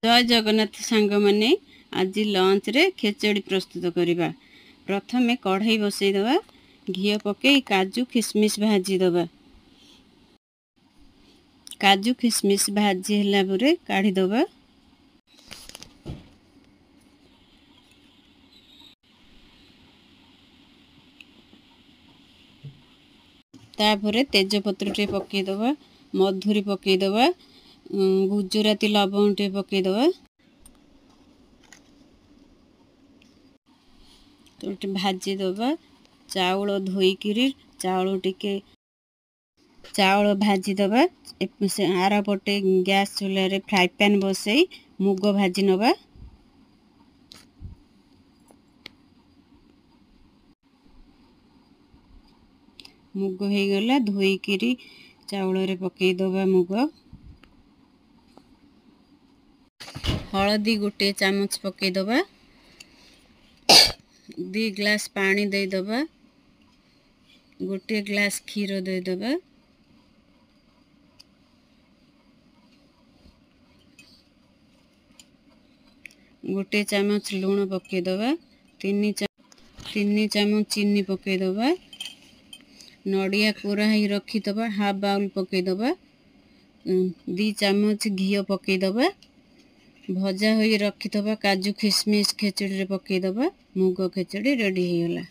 जय जगन्नाथ सांग माने आज लंच रे खेचड़ी प्रस्तुत करिबा। प्रथमे कढ़ाई बसई दबा, घी पके काजू किशमिश भाजी दबा। काजू किशमिश भाजी हला परे काढ़ी दबा। तापरे तेजपत्र टे पके दबा, मधुरी पके दबा, गुजराती लवंग टे पके दबा। तो भाजी दबा। चाउल धोईकिरी चाउल भाजी दबा। आर पटे गैस चूल्हा रे फ्राई पैन बसई मुग भाजी नबा। मुग हो गला धोईकिरी चाउल रे पके दबा मुग। हळदी गोटे चामच पके दबा। 2 ग्लास पानी दे दबा। गोटे ग्लास खीर दे दबा। गोटे चामच लूण पके दबा। 3 चामच चीनी पके दबा। नड़िया कोरा ही रखी दबा हाफ बाउल पके दबा। 2 चामच घी पके दबा। भजा होई रखी दबा काजू किशमिश खेचड़ी रे पके दबा। मुग खेचड़ी रेडी हो गला।